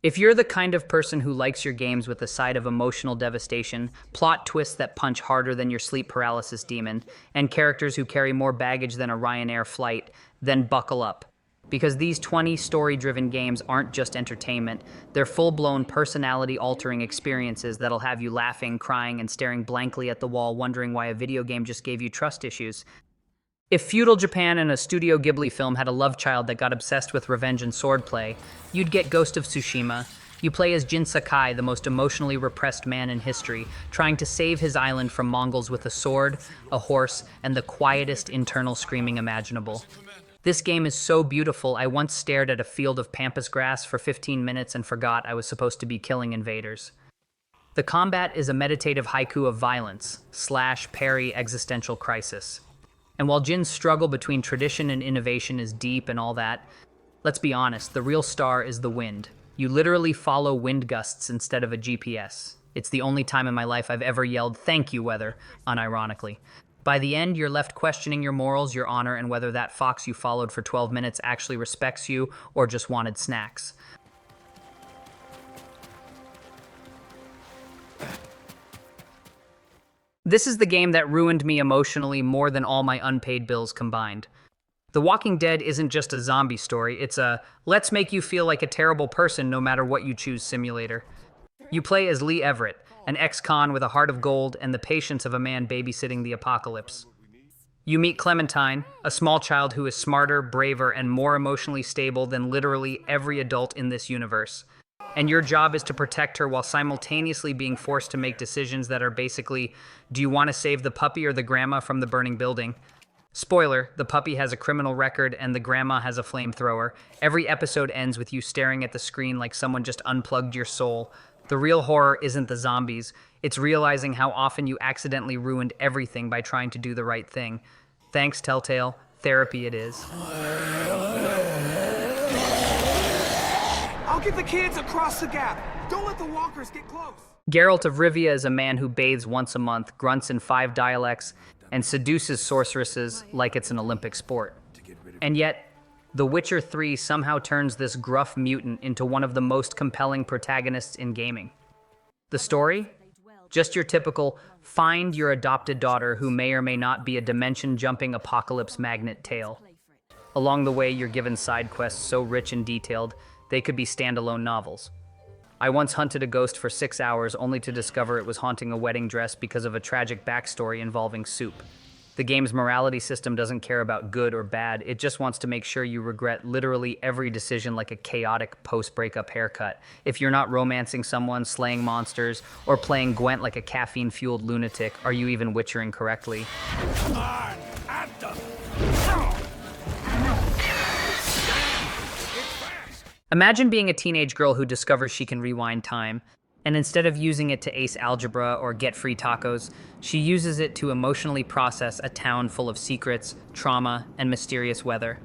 If you're the kind of person who likes your games with a side of emotional devastation, plot twists that punch harder than your sleep paralysis demon, and characters who carry more baggage than a Ryanair flight, then buckle up. Because these 20 story-driven games aren't just entertainment, they're full-blown personality-altering experiences that'll have you laughing, crying, and staring blankly at the wall wondering why a video game just gave you trust issues. If feudal Japan and a Studio Ghibli film had a love child that got obsessed with revenge and swordplay, you'd get Ghost of Tsushima. You play as Jin Sakai, the most emotionally repressed man in history, trying to save his island from Mongols with a sword, a horse, and the quietest internal screaming imaginable. This game is so beautiful, I once stared at a field of pampas grass for 15 minutes and forgot I was supposed to be killing invaders. The combat is a meditative haiku of violence, slash parry existential crisis. And while Jin's struggle between tradition and innovation is deep and all that, let's be honest, the real star is the wind. You literally follow wind gusts instead of a GPS. It's the only time in my life I've ever yelled, "Thank you, weather," unironically. By the end, you're left questioning your morals, your honor, and whether that fox you followed for 12 minutes actually respects you or just wanted snacks. This is the game that ruined me emotionally more than all my unpaid bills combined. The Walking Dead isn't just a zombie story, it's a let's make you feel like a terrible person no matter what you choose simulator. You play as Lee Everett, an ex-con with a heart of gold and the patience of a man babysitting the apocalypse. You meet Clementine, a small child who is smarter, braver, and more emotionally stable than literally every adult in this universe. And your job is to protect her while simultaneously being forced to make decisions that are basically, do you want to save the puppy or the grandma from the burning building? Spoiler, the puppy has a criminal record and the grandma has a flamethrower. Every episode ends with you staring at the screen like someone just unplugged your soul. The real horror isn't the zombies, it's realizing how often you accidentally ruined everything by trying to do the right thing. Thanks, Telltale. Therapy it is. I'll get the kids across the gap. Don't let the walkers get close. Geralt of Rivia is a man who bathes once a month, grunts in 5 dialects, and seduces sorceresses like it's an Olympic sport. And yet, The Witcher 3 somehow turns this gruff mutant into one of the most compelling protagonists in gaming. The story? Just your typical, find your adopted daughter who may or may not be a dimension-jumping apocalypse magnet tale. Along the way, you're given side quests so rich and detailed, they could be standalone novels. I once hunted a ghost for 6 hours only to discover it was haunting a wedding dress because of a tragic backstory involving soup. The game's morality system doesn't care about good or bad, it just wants to make sure you regret literally every decision like a chaotic post-breakup haircut. If you're not romancing someone, slaying monsters, or playing Gwent like a caffeine-fueled lunatic, are you even Witchering correctly? Come on, at them. Imagine being a teenage girl who discovers she can rewind time, and instead of using it to ace algebra or get free tacos, she uses it to emotionally process a town full of secrets, trauma, and mysterious weather.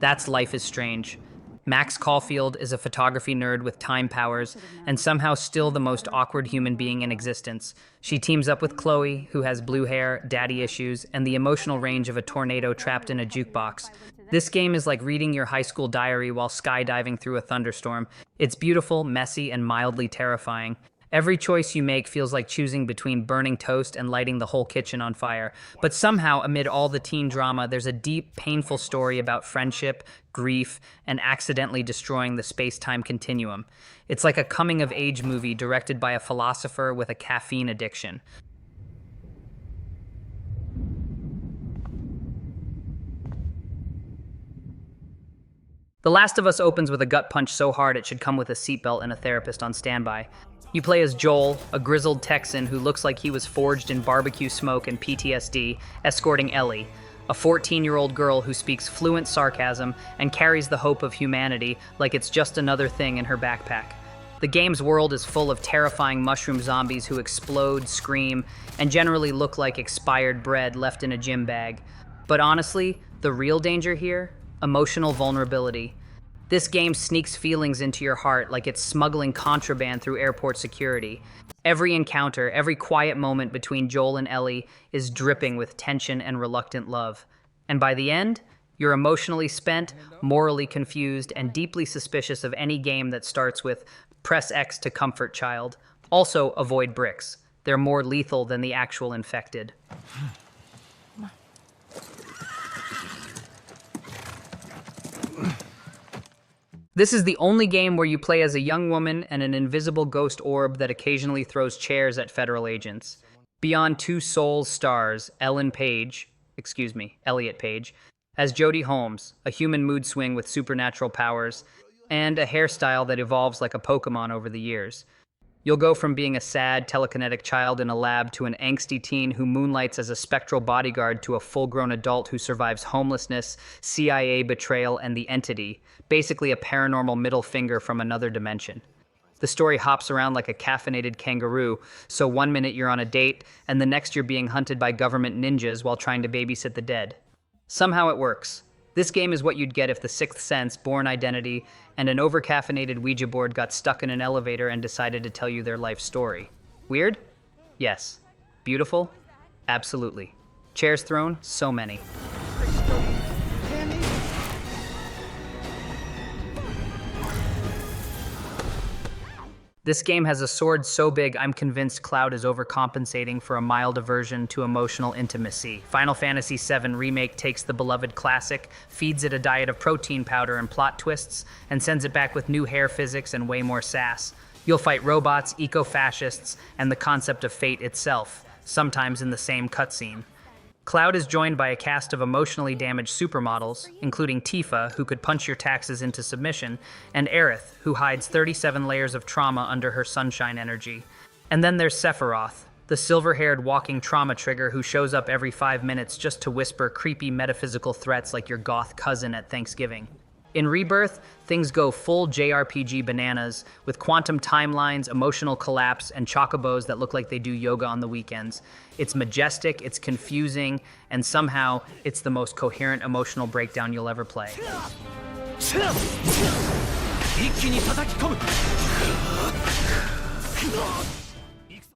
That's Life is Strange. Max Caulfield is a photography nerd with time powers, and somehow still the most awkward human being in existence. She teams up with Chloe, who has blue hair, daddy issues, and the emotional range of a tornado trapped in a jukebox. This game is like reading your high school diary while skydiving through a thunderstorm. It's beautiful, messy, and mildly terrifying. Every choice you make feels like choosing between burning toast and lighting the whole kitchen on fire. But somehow, amid all the teen drama, there's a deep, painful story about friendship, grief, and accidentally destroying the space-time continuum. It's like a coming-of-age movie directed by a philosopher with a caffeine addiction. The Last of Us opens with a gut punch so hard it should come with a seatbelt and a therapist on standby. You play as Joel, a grizzled Texan who looks like he was forged in barbecue smoke and PTSD, escorting Ellie, a 14-year-old girl who speaks fluent sarcasm and carries the hope of humanity like it's just another thing in her backpack. The game's world is full of terrifying mushroom zombies who explode, scream, and generally look like expired bread left in a gym bag. But honestly, the real danger here? Emotional vulnerability. This game sneaks feelings into your heart like it's smuggling contraband through airport security. Every encounter, every quiet moment between Joel and Ellie is dripping with tension and reluctant love. And by the end, you're emotionally spent, morally confused, and deeply suspicious of any game that starts with Press X to comfort child. Also, avoid bricks. They're more lethal than the actual infected. This is the only game where you play as a young woman and an invisible ghost orb that occasionally throws chairs at federal agents. Beyond Two Souls stars Elliot Page, as Jodie Holmes, a human mood swing with supernatural powers, and a hairstyle that evolves like a Pokemon over the years. You'll go from being a sad, telekinetic child in a lab to an angsty teen who moonlights as a spectral bodyguard to a full-grown adult who survives homelessness, CIA betrayal, and the Entity, basically a paranormal middle finger from another dimension. The story hops around like a caffeinated kangaroo, so one minute you're on a date, and the next you're being hunted by government ninjas while trying to babysit the dead. Somehow it works. This game is what you'd get if the Sixth Sense, Born Identity, and an over-caffeinated Ouija board got stuck in an elevator and decided to tell you their life story. Weird? Yes. Beautiful? Absolutely. Chairs thrown? So many. This game has a sword so big I'm convinced Cloud is overcompensating for a mild aversion to emotional intimacy. Final Fantasy VII Remake takes the beloved classic, feeds it a diet of protein powder and plot twists, and sends it back with new hair physics and way more sass. You'll fight robots, eco-fascists, and the concept of fate itself, sometimes in the same cutscene. Cloud is joined by a cast of emotionally damaged supermodels, including Tifa, who could punch your taxes into submission, and Aerith, who hides 37 layers of trauma under her sunshine energy. And then there's Sephiroth, the silver-haired walking trauma trigger who shows up every 5 minutes just to whisper creepy metaphysical threats like your goth cousin at Thanksgiving. In Rebirth, things go full JRPG bananas, with quantum timelines, emotional collapse, and chocobos that look like they do yoga on the weekends. It's majestic, it's confusing, and somehow, it's the most coherent emotional breakdown you'll ever play.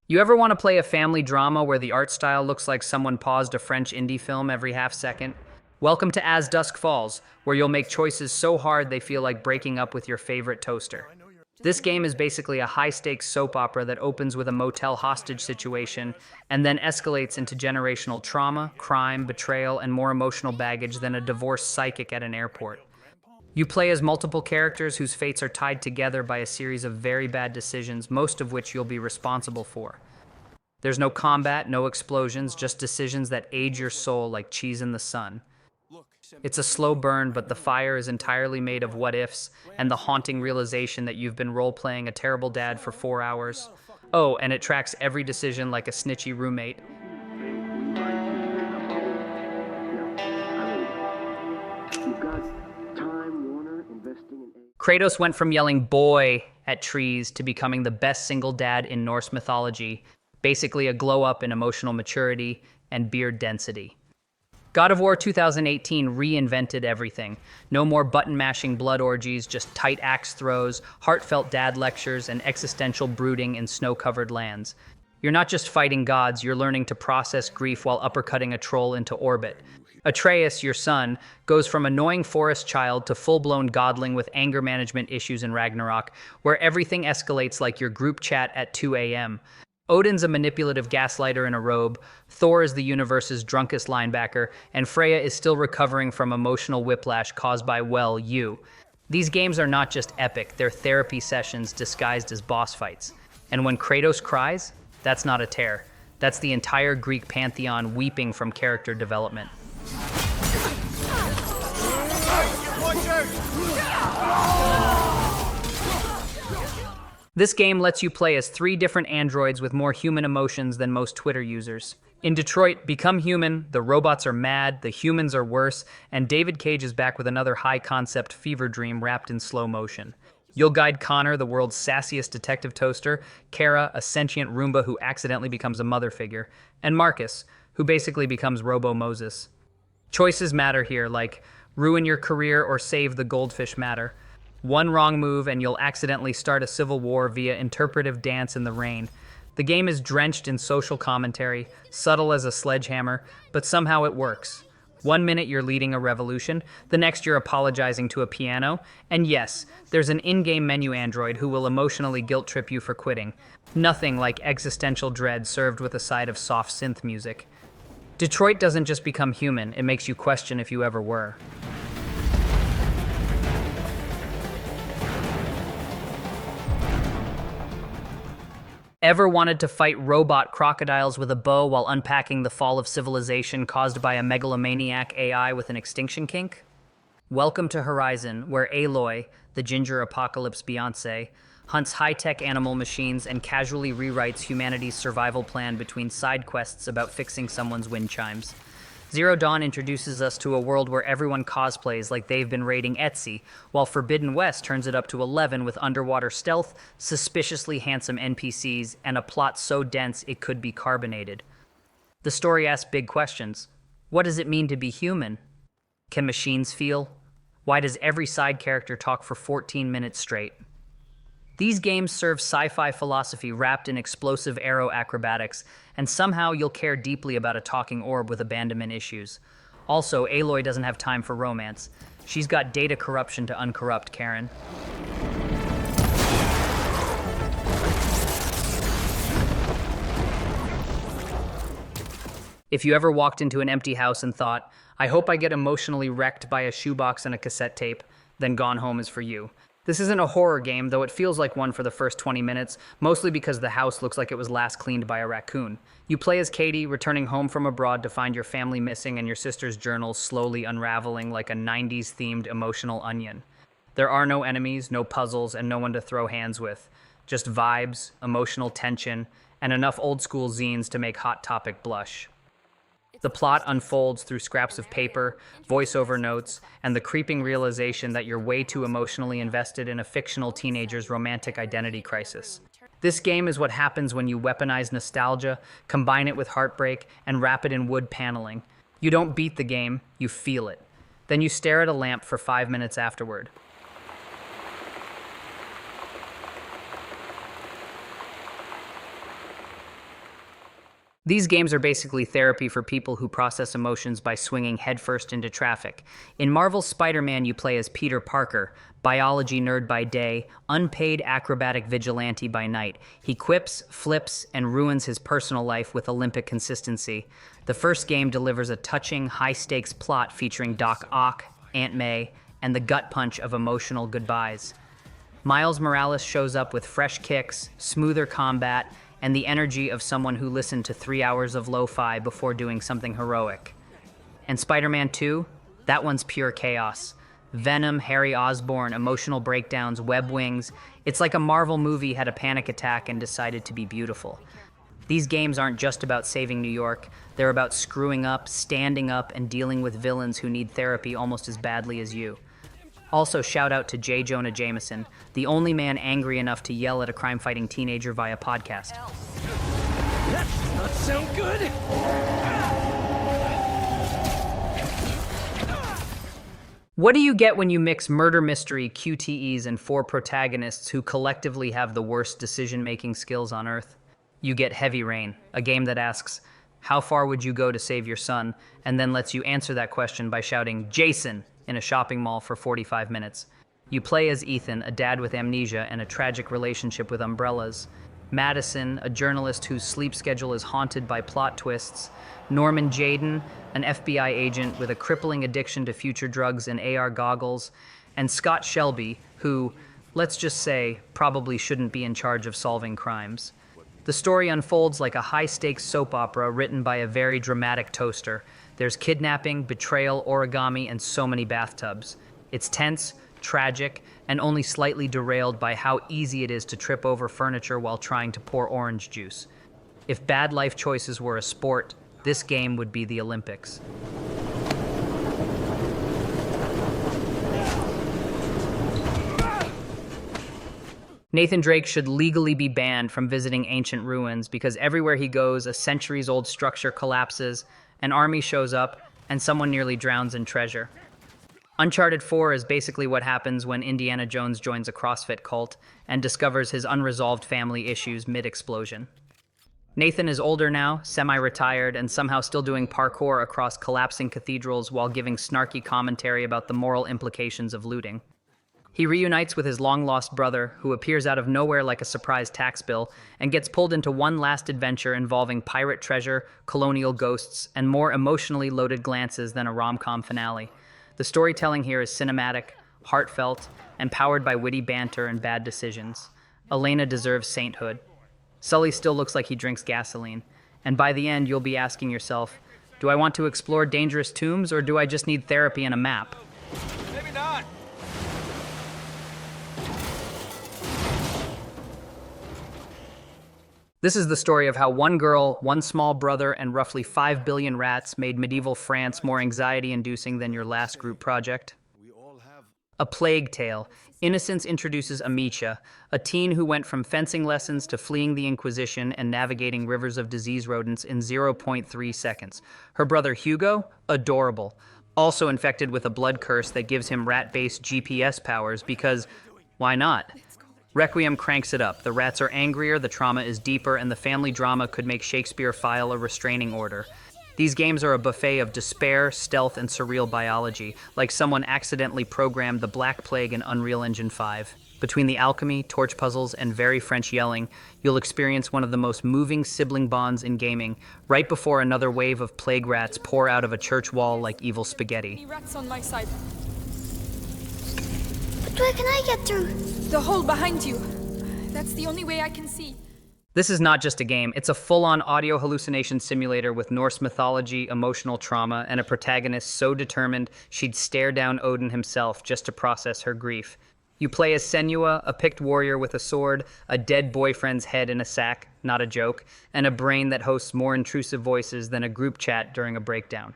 You ever want to play a family drama where the art style looks like someone paused a French indie film every half second? Welcome to As Dusk Falls, where you'll make choices so hard they feel like breaking up with your favorite toaster. This game is basically a high-stakes soap opera that opens with a motel hostage situation and then escalates into generational trauma, crime, betrayal, and more emotional baggage than a divorced psychic at an airport. You play as multiple characters whose fates are tied together by a series of very bad decisions, most of which you'll be responsible for. There's no combat, no explosions, just decisions that age your soul like cheese in the sun. It's a slow burn, but the fire is entirely made of what-ifs and the haunting realization that you've been role-playing a terrible dad for 4 hours. Oh, and it tracks every decision like a snitchy roommate. Kratos went from yelling "boy" at trees to becoming the best single dad in Norse mythology, basically a glow-up in emotional maturity and beard density. God of War 2018 reinvented everything. No more button-mashing blood orgies, just tight axe throws, heartfelt dad lectures, and existential brooding in snow-covered lands. You're not just fighting gods, you're learning to process grief while uppercutting a troll into orbit. Atreus, your son, goes from annoying forest child to full-blown godling with anger management issues in Ragnarok, where everything escalates like your group chat at 2 a.m. Odin's a manipulative gaslighter in a robe, Thor is the universe's drunkest linebacker, and Freya is still recovering from emotional whiplash caused by, well, you. These games are not just epic, they're therapy sessions disguised as boss fights. And when Kratos cries, that's not a tear. That's the entire Greek pantheon weeping from character development. This game lets you play as 3 different androids with more human emotions than most Twitter users. In Detroit, Become Human, the robots are mad, the humans are worse, and David Cage is back with another high-concept fever dream wrapped in slow motion. You'll guide Connor, the world's sassiest detective toaster, Kara, a sentient Roomba who accidentally becomes a mother figure, and Marcus, who basically becomes Robo-Moses. Choices matter here, like ruin your career or save the goldfish matter. One wrong move and you'll accidentally start a civil war via interpretive dance in the rain. The game is drenched in social commentary, subtle as a sledgehammer, but somehow it works. One minute you're leading a revolution, the next you're apologizing to a piano, and yes, there's an in-game menu android who will emotionally guilt-trip you for quitting. Nothing like existential dread served with a side of soft synth music. Detroit doesn't just become human, it makes you question if you ever were. Ever wanted to fight robot crocodiles with a bow while unpacking the fall of civilization caused by a megalomaniac AI with an extinction kink? Welcome to Horizon, where Aloy, the ginger apocalypse Beyoncé, hunts high-tech animal machines and casually rewrites humanity's survival plan between side quests about fixing someone's wind chimes. Zero Dawn introduces us to a world where everyone cosplays like they've been raiding Etsy, while Forbidden West turns it up to 11 with underwater stealth, suspiciously handsome NPCs, and a plot so dense it could be carbonated. The story asks big questions. What does it mean to be human? Can machines feel? Why does every side character talk for 14 minutes straight? These games serve sci-fi philosophy wrapped in explosive aero acrobatics, and somehow you'll care deeply about a talking orb with abandonment issues. Also, Aloy doesn't have time for romance. She's got data corruption to uncorrupt, Karen. If you ever walked into an empty house and thought, I hope I get emotionally wrecked by a shoebox and a cassette tape, then Gone Home is for you. This isn't a horror game, though it feels like one for the first 20 minutes, mostly because the house looks like it was last cleaned by a raccoon. You play as Katie, returning home from abroad to find your family missing and your sister's journals slowly unraveling like a 90s-themed emotional onion. There are no enemies, no puzzles, and no one to throw hands with. Just vibes, emotional tension, and enough old-school zines to make Hot Topic blush. The plot unfolds through scraps of paper, voiceover notes, and the creeping realization that you're way too emotionally invested in a fictional teenager's romantic identity crisis. This game is what happens when you weaponize nostalgia, combine it with heartbreak, and wrap it in wood paneling. You don't beat the game, you feel it. Then you stare at a lamp for 5 minutes afterward. These games are basically therapy for people who process emotions by swinging headfirst into traffic. In Marvel's Spider-Man, you play as Peter Parker, biology nerd by day, unpaid acrobatic vigilante by night. He quips, flips, and ruins his personal life with Olympic consistency. The first game delivers a touching, high-stakes plot featuring Doc Ock, Aunt May, and the gut punch of emotional goodbyes. Miles Morales shows up with fresh kicks, smoother combat, and the energy of someone who listened to 3 hours of lo-fi before doing something heroic. And Spider-Man 2? That one's pure chaos. Venom, Harry Osborn, emotional breakdowns, web wings. It's like a Marvel movie had a panic attack and decided to be beautiful. These games aren't just about saving New York. They're about screwing up, standing up, and dealing with villains who need therapy almost as badly as you. Also, shout out to J. Jonah Jameson, the only man angry enough to yell at a crime-fighting teenager via podcast. That does not sound good! What do you get when you mix murder mystery, QTEs, and 4 protagonists who collectively have the worst decision-making skills on Earth? You get Heavy Rain, a game that asks, how far would you go to save your son, and then lets you answer that question by shouting, Jason! In a shopping mall for 45 minutes. You play as Ethan, a dad with amnesia and a tragic relationship with umbrellas. Madison, a journalist whose sleep schedule is haunted by plot twists. Norman Jayden, an FBI agent with a crippling addiction to future drugs and AR goggles. And Scott Shelby, who, let's just say, probably shouldn't be in charge of solving crimes. The story unfolds like a high-stakes soap opera written by a very dramatic toaster. There's kidnapping, betrayal, origami, and so many bathtubs. It's tense, tragic, and only slightly derailed by how easy it is to trip over furniture while trying to pour orange juice. If bad life choices were a sport, this game would be the Olympics. Nathan Drake should legally be banned from visiting ancient ruins because everywhere he goes, a centuries-old structure collapses, an army shows up, and someone nearly drowns in treasure. Uncharted 4 is basically what happens when Indiana Jones joins a CrossFit cult and discovers his unresolved family issues mid-explosion. Nathan is older now, semi-retired, and somehow still doing parkour across collapsing cathedrals while giving snarky commentary about the moral implications of looting. He reunites with his long-lost brother, who appears out of nowhere like a surprise tax bill, and gets pulled into one last adventure involving pirate treasure, colonial ghosts, and more emotionally loaded glances than a rom-com finale. The storytelling here is cinematic, heartfelt, and powered by witty banter and bad decisions. Elena deserves sainthood. Sully still looks like he drinks gasoline, and by the end you'll be asking yourself, do I want to explore dangerous tombs, or do I just need therapy and a map? Maybe not. This is the story of how one girl, one small brother, and roughly 5 billion rats made medieval France more anxiety-inducing than your last group project. A plague tale. Innocence introduces Amicia, a teen who went from fencing lessons to fleeing the Inquisition and navigating rivers of disease rodents in 0.3 seconds. Her brother Hugo? Adorable. Also infected with a blood curse that gives him rat-based GPS powers because, why not? Requiem cranks it up. The rats are angrier, the trauma is deeper, and the family drama could make Shakespeare file a restraining order. These games are a buffet of despair, stealth, and surreal biology, like someone accidentally programmed the Black Plague in Unreal Engine 5. Between the alchemy, torch puzzles, and very French yelling, you'll experience one of the most moving sibling bonds in gaming, right before another wave of plague rats pour out of a church wall like evil spaghetti. Rats on my side. But where can I get through? The hole behind you. That's the only way I can see. This is not just a game, it's a full-on audio hallucination simulator with Norse mythology, emotional trauma, and a protagonist so determined she'd stare down Odin himself just to process her grief. You play as Senua, a picked warrior with a sword, a dead boyfriend's head in a sack, not a joke, and a brain that hosts more intrusive voices than a group chat during a breakdown.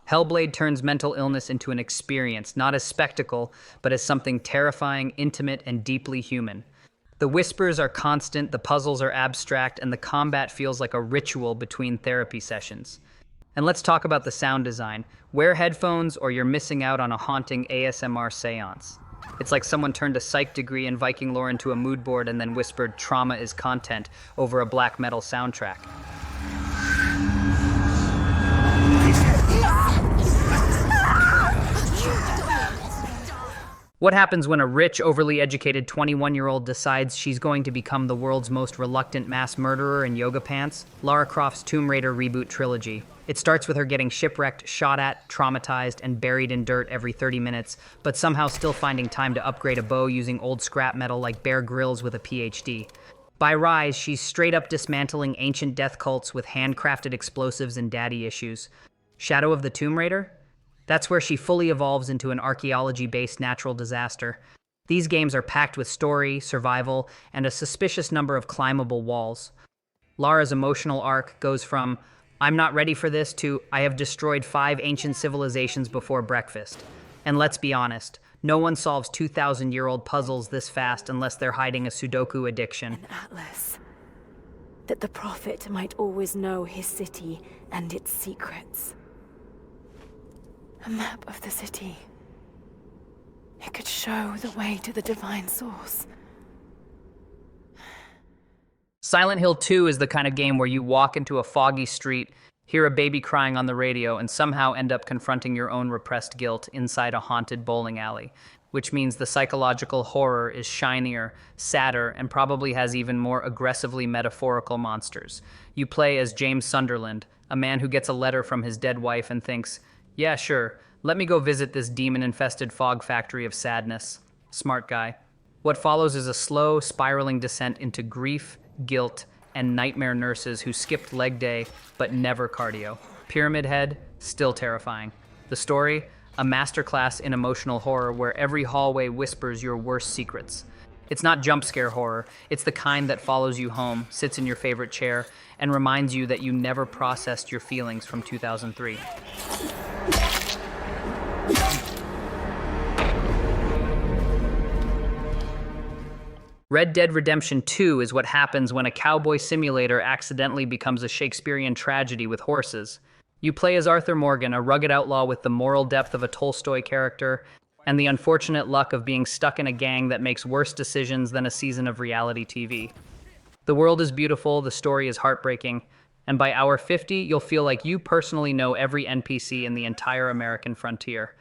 Hellblade turns mental illness into an experience, not as spectacle, but as something terrifying, intimate, and deeply human. The whispers are constant, the puzzles are abstract, and the combat feels like a ritual between therapy sessions. And let's talk about the sound design. Wear headphones or you're missing out on a haunting ASMR seance. It's like someone turned a psych degree in Viking lore into a mood board and then whispered trauma is content over a black metal soundtrack. What happens when a rich, overly educated 21-year-old decides she's going to become the world's most reluctant mass murderer in yoga pants? Lara Croft's Tomb Raider reboot trilogy. It starts with her getting shipwrecked, shot at, traumatized, and buried in dirt every 30 minutes, but somehow still finding time to upgrade a bow using old scrap metal like Bear Grylls with a PhD. By Rise, she's straight up dismantling ancient death cults with handcrafted explosives and daddy issues. Shadow of the Tomb Raider? That's where she fully evolves into an archaeology-based natural disaster. These games are packed with story, survival, and a suspicious number of climbable walls. Lara's emotional arc goes from, I'm not ready for this, to, I have destroyed 5 ancient civilizations before breakfast. And let's be honest, no one solves 2,000-year-old puzzles this fast unless they're hiding a Sudoku addiction. An atlas. That the prophet might always know his city and its secrets. A map of the city. It could show the way to the divine source. Silent Hill 2 is the kind of game where you walk into a foggy street, hear a baby crying on the radio, and somehow end up confronting your own repressed guilt inside a haunted bowling alley, which means the psychological horror is shinier, sadder, and probably has even more aggressively metaphorical monsters. You play as James Sunderland, a man who gets a letter from his dead wife and thinks, yeah, sure, let me go visit this demon-infested fog factory of sadness. Smart guy. What follows is a slow, spiraling descent into grief, guilt, and nightmare nurses who skipped leg day but never cardio. Pyramid Head, still terrifying. The story, a masterclass in emotional horror where every hallway whispers your worst secrets. It's not jump scare horror, it's the kind that follows you home, sits in your favorite chair, and reminds you that you never processed your feelings from 2003. Red Dead Redemption 2 is what happens when a cowboy simulator accidentally becomes a Shakespearean tragedy with horses. You play as Arthur Morgan, a rugged outlaw with the moral depth of a Tolstoy character, and the unfortunate luck of being stuck in a gang that makes worse decisions than a season of reality TV. The world is beautiful, the story is heartbreaking, and by hour 50, you'll feel like you personally know every NPC in the entire American frontier.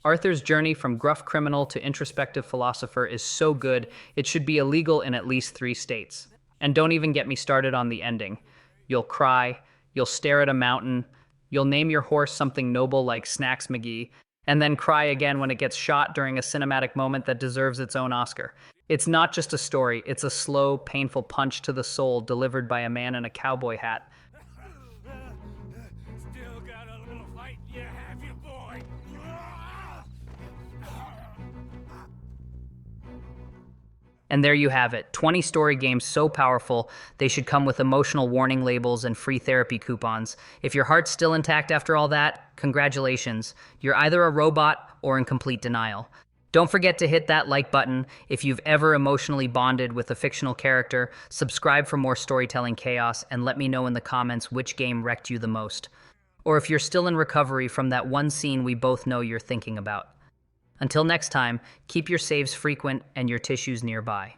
Arthur's journey from gruff criminal to introspective philosopher is so good, it should be illegal in at least 3 states. And don't even get me started on the ending. You'll cry, you'll stare at a mountain, you'll name your horse something noble like Snacks McGee, and then cry again when it gets shot during a cinematic moment that deserves its own Oscar. It's not just a story, it's a slow, painful punch to the soul delivered by a man in a cowboy hat. Still got a little fight, you have you, boy. And there you have it, 20 story games so powerful, they should come with emotional warning labels and free therapy coupons. If your heart's still intact after all that, congratulations. You're either a robot or in complete denial. Don't forget to hit that like button. If you've ever emotionally bonded with a fictional character, subscribe for more storytelling chaos, and let me know in the comments which game wrecked you the most. Or if you're still in recovery from that one scene we both know you're thinking about. Until next time, keep your saves frequent and your tissues nearby.